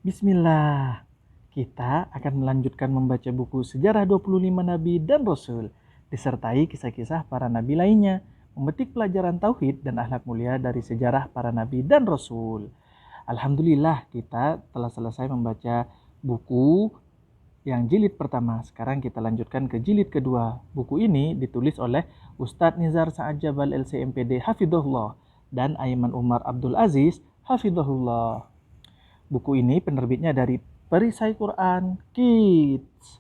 Bismillah, kita akan melanjutkan membaca buku Sejarah 25 Nabi dan Rasul, disertai kisah-kisah para nabi lainnya, memetik pelajaran tauhid dan akhlak mulia dari sejarah para nabi dan Rasul. Alhamdulillah, kita telah selesai membaca buku yang jilid pertama. Sekarang kita lanjutkan ke jilid kedua. Buku ini ditulis oleh Ustadz Nizar Sa'ad Jabal LCMPD Hafidhullah dan Aiman Umar Abdul Aziz Hafidhullah. Buku ini penerbitnya dari Perisai Quran Kids.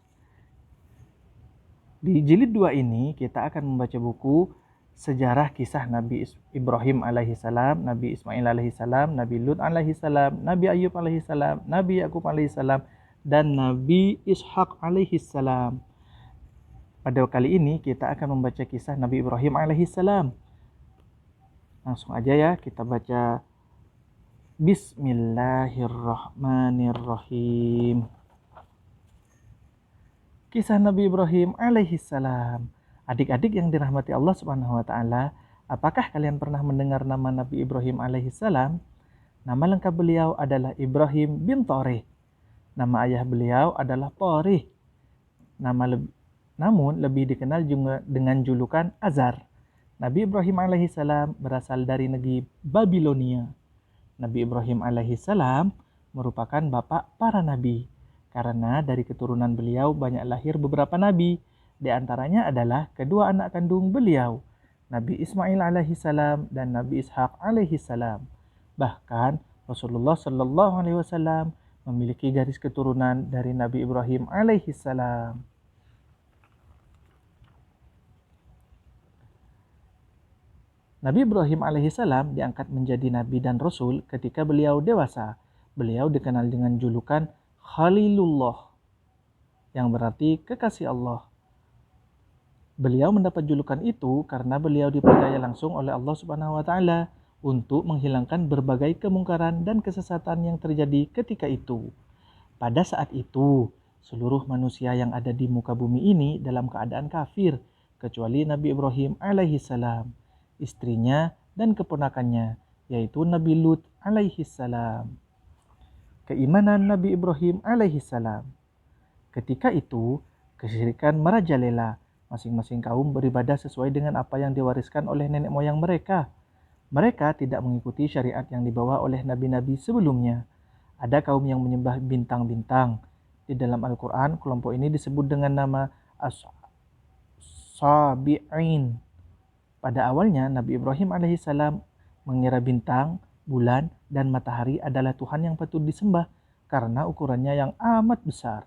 Di jilid 2 ini kita akan membaca buku sejarah kisah Nabi Ibrahim alaihissalam, Nabi Ismail alaihissalam, Nabi Lut alaihissalam, Nabi Ayub alaihissalam, Nabi Yakub alaihissalam, dan Nabi Ishak alaihissalam. Pada kali ini kita akan membaca kisah Nabi Ibrahim alaihissalam. Langsung aja ya, kita baca. Bismillahirrahmanirrahim. Kisah Nabi Ibrahim alaihissalam. Adik-adik yang dirahmati Allah Subhanahu wa taala, apakah kalian pernah mendengar nama Nabi Ibrahim alaihissalam? Nama lengkap beliau adalah Ibrahim bin Thoreh. Nama ayah beliau adalah Thoreh. Namun lebih dikenal juga dengan julukan Azar. Nabi Ibrahim alaihissalam berasal dari negeri Babilonia. Nabi Ibrahim alaihissalam merupakan bapak para nabi, karena dari keturunan beliau banyak lahir beberapa nabi. Di antaranya adalah kedua anak kandung beliau, Nabi Ismail alaihissalam dan Nabi Ishak alaihissalam. Bahkan Rasulullah Shallallahu alaihi wasallam memiliki garis keturunan dari Nabi Ibrahim alaihissalam. Nabi Ibrahim alaihissalam diangkat menjadi nabi dan rasul ketika beliau dewasa. Beliau dikenal dengan julukan Khalilullah, yang berarti kekasih Allah. Beliau mendapat julukan itu karena beliau dipercaya langsung oleh Allah Subhanahu wa taala untuk menghilangkan berbagai kemungkaran dan kesesatan yang terjadi ketika itu. Pada saat itu, seluruh manusia yang ada di muka bumi ini dalam keadaan kafir, kecuali Nabi Ibrahim alaihissalam, istrinya dan keponakannya, yaitu Nabi Lut alaihissalam. Keimanan Nabi Ibrahim alaihissalam. Ketika itu, kesyirikan merajalela. Masing-masing kaum beribadah sesuai dengan apa yang diwariskan oleh nenek moyang mereka. Mereka tidak mengikuti syariat yang dibawa oleh nabi-nabi sebelumnya. Ada kaum yang menyembah bintang-bintang. Di dalam Al-Quran, kelompok ini disebut dengan nama As-Sabi'in. Pada awalnya, Nabi Ibrahim alaihissalam mengira bintang, bulan, dan matahari adalah Tuhan yang patut disembah karena ukurannya yang amat besar.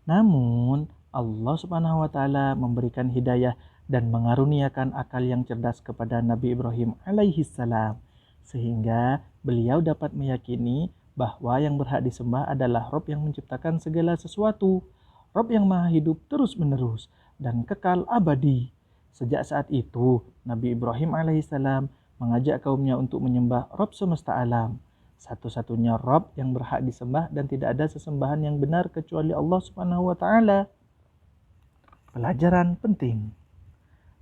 Namun, Allah Subhanahu wa taala memberikan hidayah dan mengaruniakan akal yang cerdas kepada Nabi Ibrahim alaihissalam, sehingga beliau dapat meyakini bahwa yang berhak disembah adalah Rabb yang menciptakan segala sesuatu, Rabb yang maha hidup terus-menerus dan kekal abadi. Sejak saat itu, Nabi Ibrahim alaihissalam mengajak kaumnya untuk menyembah Rabb semesta alam, satu-satunya Rabb yang berhak disembah dan tidak ada sesembahan yang benar kecuali Allah Subhanahu wa taala. Pelajaran penting.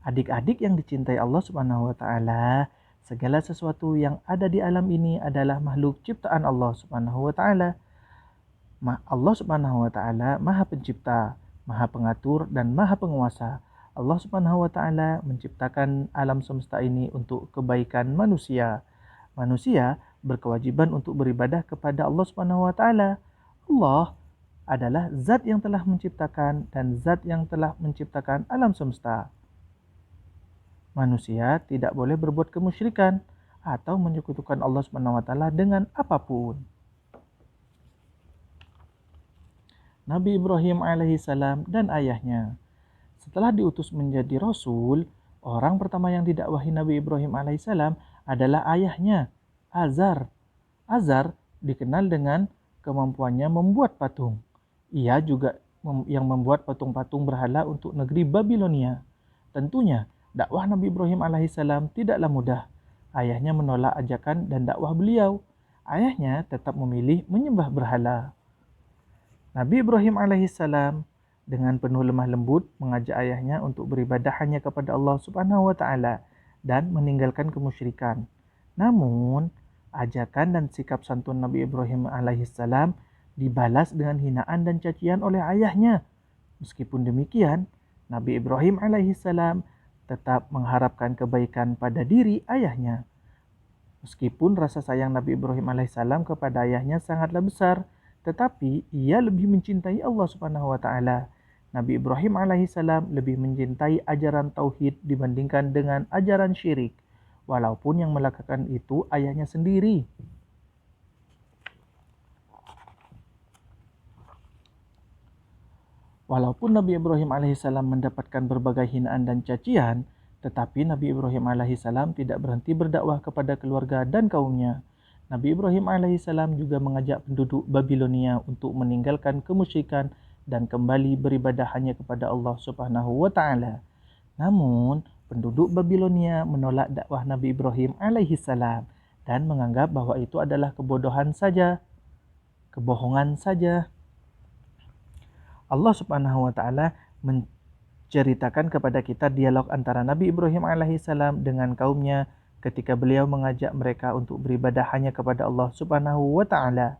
Adik-adik yang dicintai Allah Subhanahu wa taala, segala sesuatu yang ada di alam ini adalah makhluk ciptaan Allah Subhanahu wa taala. Allah Subhanahu wa taala Maha Pencipta, Maha Pengatur dan Maha Penguasa. Allah Subhanahu wa taala menciptakan alam semesta ini untuk kebaikan manusia. Manusia berkewajiban untuk beribadah kepada Allah Subhanahu wa taala. Allah adalah zat yang telah menciptakan dan zat yang telah menciptakan alam semesta. Manusia tidak boleh berbuat kemusyrikan atau menyekutukan Allah Subhanahu wa taala dengan apapun. Nabi Ibrahim alaihissalam dan ayahnya. Setelah diutus menjadi rasul, orang pertama yang didakwahi Nabi Ibrahim alaihissalam adalah ayahnya, Azar. Azar dikenal dengan kemampuannya membuat patung. Ia juga yang membuat patung-patung berhala untuk negeri Babilonia. Tentunya, dakwah Nabi Ibrahim alaihissalam tidaklah mudah. Ayahnya menolak ajakan dan dakwah beliau. Ayahnya tetap memilih menyembah berhala. Nabi Ibrahim alaihissalam dengan penuh lemah lembut mengajak ayahnya untuk beribadah hanya kepada Allah Subhanahu wa taala dan meninggalkan kemusyrikan. Namun, ajakan dan sikap santun Nabi Ibrahim alaihissalam dibalas dengan hinaan dan cacian oleh ayahnya. Meskipun demikian, Nabi Ibrahim alaihissalam tetap mengharapkan kebaikan pada diri ayahnya. Meskipun rasa sayang Nabi Ibrahim alaihissalam kepada ayahnya sangatlah besar, tetapi ia lebih mencintai Allah Subhanahu wa taala. Nabi Ibrahim alaihissalam lebih mencintai ajaran tauhid dibandingkan dengan ajaran syirik, walaupun yang melakukan itu ayahnya sendiri. Walaupun Nabi Ibrahim alaihissalam mendapatkan berbagai hinaan dan cacian, tetapi Nabi Ibrahim alaihissalam tidak berhenti berdakwah kepada keluarga dan kaumnya. Nabi Ibrahim alaihissalam juga mengajak penduduk Babilonia untuk meninggalkan kemusyrikan dan kembali beribadah hanya kepada Allah Subhanahu wa taala. Namun, penduduk Babilonia menolak dakwah Nabi Ibrahim alaihissalam dan menganggap bahwa itu adalah kebodohan saja, kebohongan saja. Allah Subhanahu wa taala menceritakan kepada kita dialog antara Nabi Ibrahim alaihissalam dengan kaumnya ketika beliau mengajak mereka untuk beribadah hanya kepada Allah Subhanahu wa taala.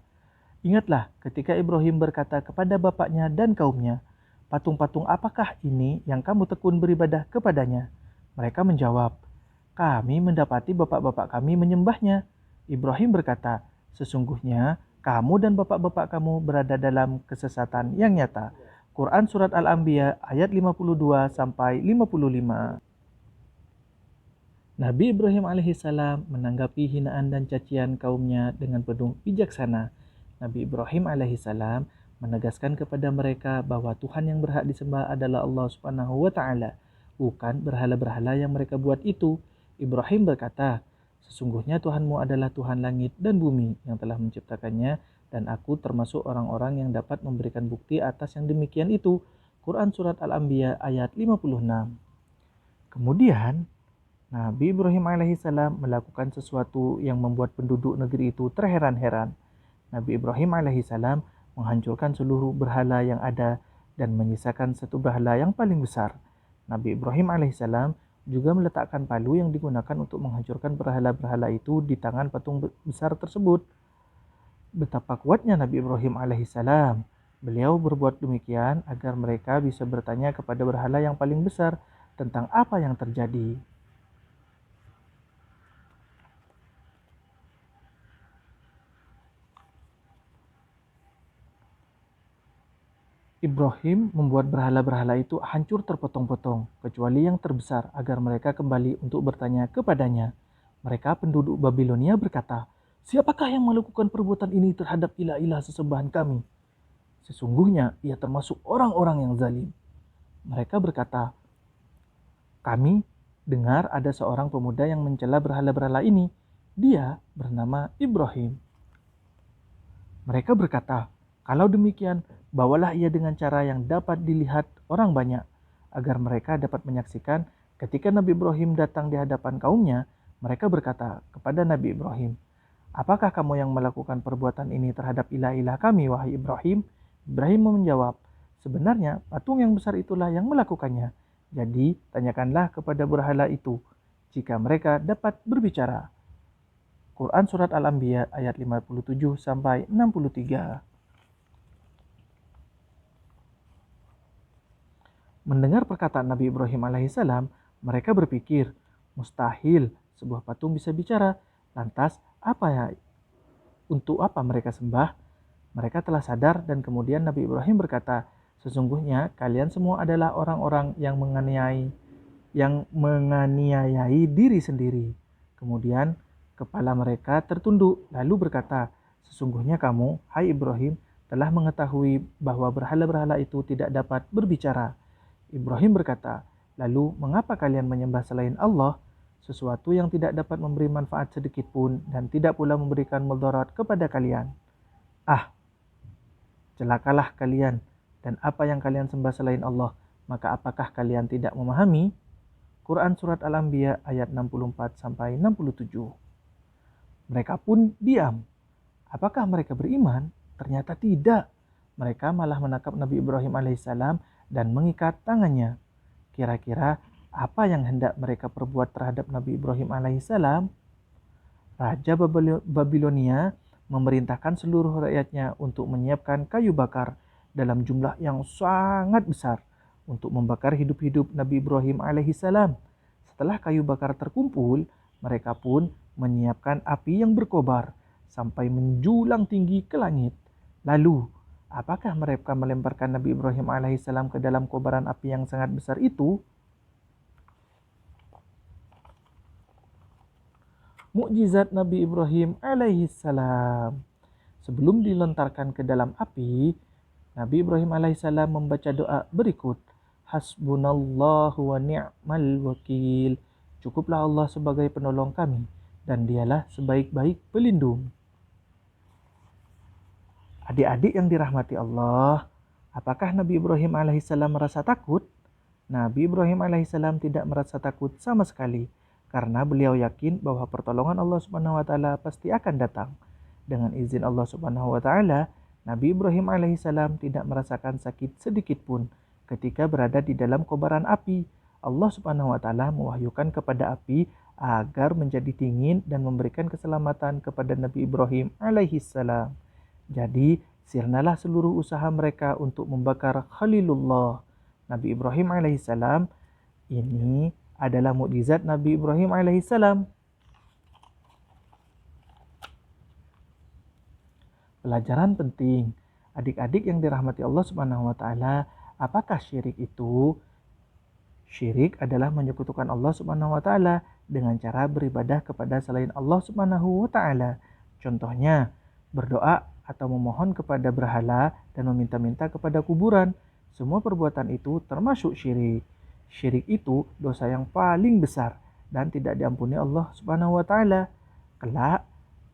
Ingatlah ketika Ibrahim berkata kepada bapaknya dan kaumnya, "Patung-patung apakah ini yang kamu tekun beribadah kepadanya?" Mereka menjawab, "Kami mendapati bapak-bapak kami menyembahnya." Ibrahim berkata, "Sesungguhnya kamu dan bapak-bapak kamu berada dalam kesesatan yang nyata." Quran Surat Al-Anbiya ayat 52-55. Nabi Ibrahim alaihissalam menanggapi hinaan dan cacian kaumnya dengan penuh bijaksana. Nabi Ibrahim alaihissalam menegaskan kepada mereka bahwa Tuhan yang berhak disembah adalah Allah Subhanahu wa taala, bukan berhala-berhala yang mereka buat itu. Ibrahim berkata, "Sesungguhnya Tuhanmu adalah Tuhan langit dan bumi yang telah menciptakannya, dan aku termasuk orang-orang yang dapat memberikan bukti atas yang demikian itu." Quran Surat Al-Anbiya ayat 56. Kemudian, Nabi Ibrahim alaihissalam melakukan sesuatu yang membuat penduduk negeri itu terheran-heran. Nabi Ibrahim alaihissalam menghancurkan seluruh berhala yang ada dan menyisakan satu berhala yang paling besar. Nabi Ibrahim alaihissalam juga meletakkan palu yang digunakan untuk menghancurkan berhala-berhala itu di tangan patung besar tersebut. Betapa kuatnya Nabi Ibrahim alaihissalam. Beliau berbuat demikian agar mereka bisa bertanya kepada berhala yang paling besar tentang apa yang terjadi. Ibrahim membuat berhala-berhala itu hancur terpotong-potong, kecuali yang terbesar, agar mereka kembali untuk bertanya kepadanya. Mereka penduduk Babilonia berkata, "Siapakah yang melakukan perbuatan ini terhadap ilah-ilah sesembahan kami? Sesungguhnya ia termasuk orang-orang yang zalim." Mereka berkata, "Kami dengar ada seorang pemuda yang mencela berhala-berhala ini. Dia bernama Ibrahim." Mereka berkata, "Kalau demikian, bawalah ia dengan cara yang dapat dilihat orang banyak, agar mereka dapat menyaksikan." Ketika Nabi Ibrahim datang di hadapan kaumnya, mereka berkata kepada Nabi Ibrahim, "Apakah kamu yang melakukan perbuatan ini terhadap ilah-ilah kami, wahai Ibrahim?" Ibrahim menjawab, "Sebenarnya patung yang besar itulah yang melakukannya. Jadi tanyakanlah kepada berhala itu, jika mereka dapat berbicara." Quran Surat Al-Anbiya ayat 57-63. Mendengar perkataan Nabi Ibrahim alaihissalam, mereka berpikir, mustahil sebuah patung bisa bicara. Lantas, untuk apa mereka sembah? Mereka telah sadar dan kemudian Nabi Ibrahim berkata, "Sesungguhnya kalian semua adalah orang-orang yang menganiayai diri sendiri." Kemudian kepala mereka tertunduk lalu berkata, "Sesungguhnya kamu, hai Ibrahim, telah mengetahui bahwa berhala-berhala itu tidak dapat berbicara." Ibrahim berkata, "Lalu mengapa kalian menyembah selain Allah, sesuatu yang tidak dapat memberi manfaat sedikit pun dan tidak pula memberikan mudarat kepada kalian? Ah, celakalah kalian dan apa yang kalian sembah selain Allah, maka apakah kalian tidak memahami?" Quran Surat Al-Anbiya ayat 64-67. Mereka pun diam. Apakah mereka beriman? Ternyata tidak. Mereka malah menangkap Nabi Ibrahim alaihissalam dan mengikat tangannya. Kira-kira apa yang hendak mereka perbuat terhadap Nabi Ibrahim alaihissalam? Raja Babilonia memerintahkan seluruh rakyatnya untuk menyiapkan kayu bakar dalam jumlah yang sangat besar untuk membakar hidup-hidup Nabi Ibrahim alaihissalam. Setelah kayu bakar terkumpul, mereka pun menyiapkan api yang berkobar sampai menjulang tinggi ke langit. Lalu, apakah mereka melemparkan Nabi Ibrahim alaihissalam ke dalam kobaran api yang sangat besar itu? Mukjizat Nabi Ibrahim alaihissalam. Sebelum dilontarkan ke dalam api, Nabi Ibrahim alaihissalam membaca doa berikut. Hasbunallahu wa ni'mal wakil. Cukuplah Allah sebagai penolong kami, dan dialah sebaik-baik pelindung. Adik-adik yang dirahmati Allah, apakah Nabi Ibrahim alaihissalam merasa takut? Nabi Ibrahim alaihissalam tidak merasa takut sama sekali, karena beliau yakin bahwa pertolongan Allah Subhanahu wa taala pasti akan datang. Dengan izin Allah Subhanahu wa taala, Nabi Ibrahim alaihissalam tidak merasakan sakit sedikit pun ketika berada di dalam kobaran api. Allah Subhanahu wa taala mewahyukan kepada api agar menjadi dingin dan memberikan keselamatan kepada Nabi Ibrahim alaihissalam. Jadi, sirnalah seluruh usaha mereka untuk membakar Khalilullah. Nabi Ibrahim alaihissalam ini adalah mukjizat Nabi Ibrahim alaihissalam. Pelajaran penting, adik-adik yang dirahmati Allah Subhanahu wa taala, apakah syirik itu? Syirik adalah menyekutukan Allah Subhanahu wa taala dengan cara beribadah kepada selain Allah Subhanahu wa taala. Contohnya, berdoa atau memohon kepada berhala dan meminta-minta kepada kuburan. Semua perbuatan itu termasuk syirik. Syirik itu dosa yang paling besar dan tidak diampuni Allah Subhanahu wa taala. Kelak,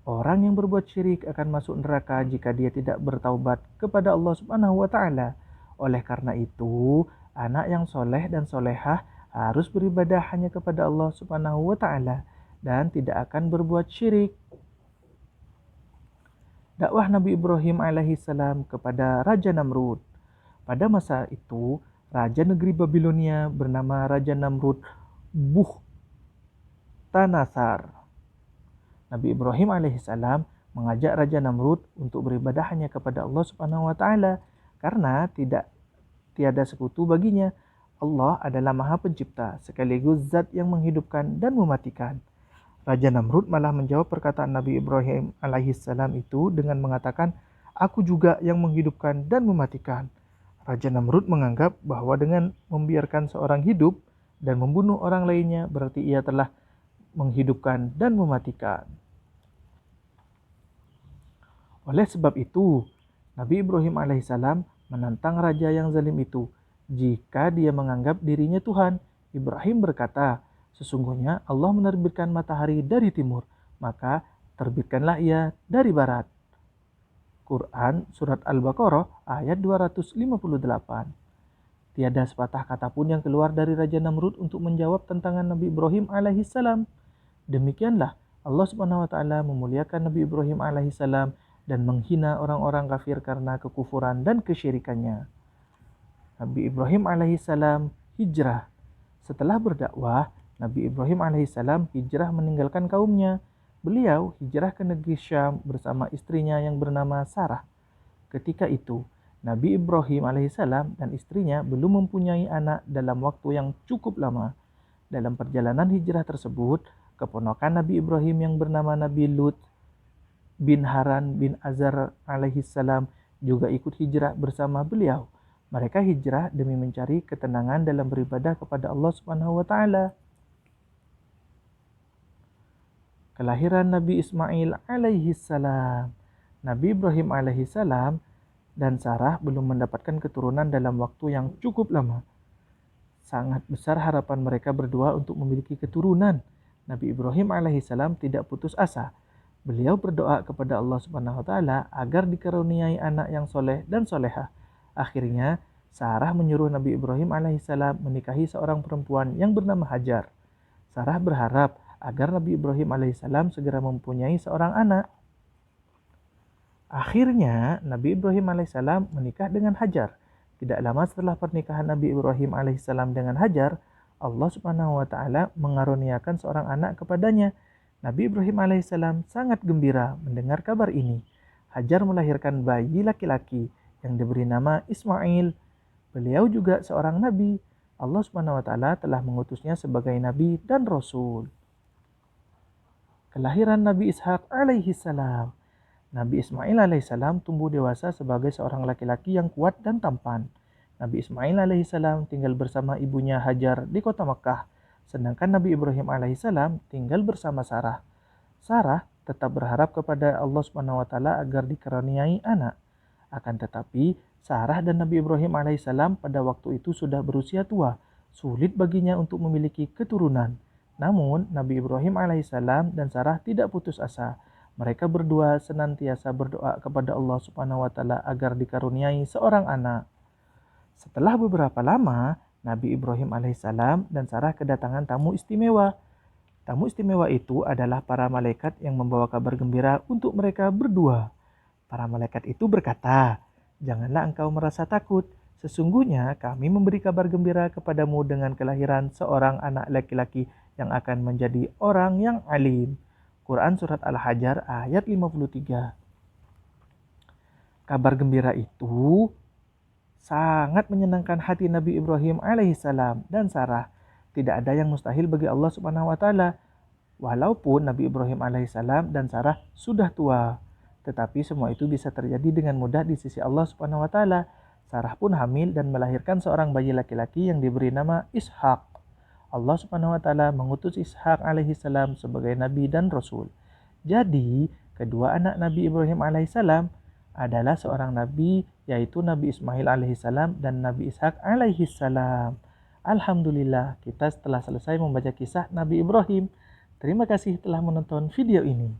orang yang berbuat syirik akan masuk neraka jika dia tidak bertaubat kepada Allah Subhanahu wa taala. Oleh karena itu, anak yang soleh dan solehah harus beribadah hanya kepada Allah Subhanahu wa taala dan tidak akan berbuat syirik. Dakwah Nabi Ibrahim alaihissalam kepada Raja Namrud. Pada masa itu, Raja negeri Babilonia bernama Raja Namrud Bukhtanasar. Nabi Ibrahim alaihissalam mengajak Raja Namrud untuk beribadah hanya kepada Allah Subhanahu wa taala karena tiada sekutu baginya. Allah adalah Maha Pencipta sekaligus Zat yang menghidupkan dan mematikan. Raja Namrud malah menjawab perkataan Nabi Ibrahim alaihissalam itu dengan mengatakan, "Aku juga yang menghidupkan dan mematikan." Raja Namrud menganggap bahwa dengan membiarkan seorang hidup dan membunuh orang lainnya berarti ia telah menghidupkan dan mematikan. Oleh sebab itu, Nabi Ibrahim alaihissalam menantang raja yang zalim itu. Jika dia menganggap dirinya Tuhan, Ibrahim berkata, "Sesungguhnya Allah menerbitkan matahari dari timur, maka terbitkanlah ia dari barat." Quran Surat Al-Baqarah ayat 258. Tiada sepatah kata pun yang keluar dari Raja Namrud untuk menjawab tantangan Nabi Ibrahim alaihissalam. Demikianlah Allah Subhanahu wa taala memuliakan Nabi Ibrahim alaihissalam dan menghina orang-orang kafir karena kekufuran dan kesyirikannya. Nabi Ibrahim alaihissalam hijrah. Setelah berdakwah, Nabi Ibrahim alaihissalam hijrah meninggalkan kaumnya. Beliau hijrah ke negeri Syam bersama istrinya yang bernama Sarah. Ketika itu, Nabi Ibrahim alaihissalam dan istrinya belum mempunyai anak dalam waktu yang cukup lama. Dalam perjalanan hijrah tersebut, keponakan Nabi Ibrahim yang bernama Nabi Lut bin Haran bin Azar alaihissalam juga ikut hijrah bersama beliau. Mereka hijrah demi mencari ketenangan dalam beribadah kepada Allah Subhanahu wa taala. Kelahiran Nabi Ismail alaihissalam. Nabi Ibrahim alaihissalam dan Sarah belum mendapatkan keturunan dalam waktu yang cukup lama. Sangat besar harapan mereka berdua untuk memiliki keturunan. Nabi Ibrahim alaihissalam tidak putus asa. Beliau berdoa kepada Allah Subhanahu wa taala agar dikaruniai anak yang soleh dan solehah. Akhirnya, Sarah menyuruh Nabi Ibrahim alaihissalam menikahi seorang perempuan yang bernama Hajar. Sarah berharap agar Nabi Ibrahim alaihissalam segera mempunyai seorang anak. Akhirnya, Nabi Ibrahim alaihissalam menikah dengan Hajar. Tidak lama setelah pernikahan Nabi Ibrahim alaihissalam dengan Hajar, Allah Subhanahu wa taala mengaruniakan seorang anak kepadanya. Nabi Ibrahim alaihissalam sangat gembira mendengar kabar ini. Hajar melahirkan bayi laki-laki yang diberi nama Ismail. Beliau juga seorang nabi. Allah Subhanahu wa taala telah mengutusnya sebagai nabi dan rasul. Kelahiran Nabi Ishak alaihissalam. Nabi Ismail alaihissalam tumbuh dewasa sebagai seorang laki-laki yang kuat dan tampan. Nabi Ismail alaihissalam tinggal bersama ibunya Hajar di kota Makkah, sedangkan Nabi Ibrahim alaihissalam tinggal bersama Sarah. Sarah tetap berharap kepada Allah Subhanahu wa taala agar dikaruniai anak. Akan tetapi, Sarah dan Nabi Ibrahim alaihissalam pada waktu itu sudah berusia tua, sulit baginya untuk memiliki keturunan. Namun, Nabi Ibrahim alaihissalam dan Sarah tidak putus asa. Mereka berdua senantiasa berdoa kepada Allah Subhanahu wa taala agar dikaruniai seorang anak. Setelah beberapa lama, Nabi Ibrahim alaihissalam dan Sarah kedatangan tamu istimewa. Tamu istimewa itu adalah para malaikat yang membawa kabar gembira untuk mereka berdua. Para malaikat itu berkata, "Janganlah engkau merasa takut. Sesungguhnya kami memberi kabar gembira kepadamu dengan kelahiran seorang anak laki-laki yang akan menjadi orang yang alim." Quran Surat Al-Hajar ayat 53. Kabar gembira itu sangat menyenangkan hati Nabi Ibrahim alaihissalam dan Sarah. Tidak ada yang mustahil bagi Allah Subhanahu wa taala. Walaupun Nabi Ibrahim alaihissalam dan Sarah sudah tua, tetapi semua itu bisa terjadi dengan mudah di sisi Allah Subhanahu wa taala. Sarah pun hamil dan melahirkan seorang bayi laki-laki yang diberi nama Ishak. Allah Subhanahu wa taala mengutus Ishak alaihissalam sebagai nabi dan rasul. Jadi, kedua anak Nabi Ibrahim alaihissalam adalah seorang nabi, yaitu Nabi Ismail alaihissalam dan Nabi Ishak alaihissalam. Alhamdulillah, kita telah selesai membaca kisah Nabi Ibrahim. Terima kasih telah menonton video ini.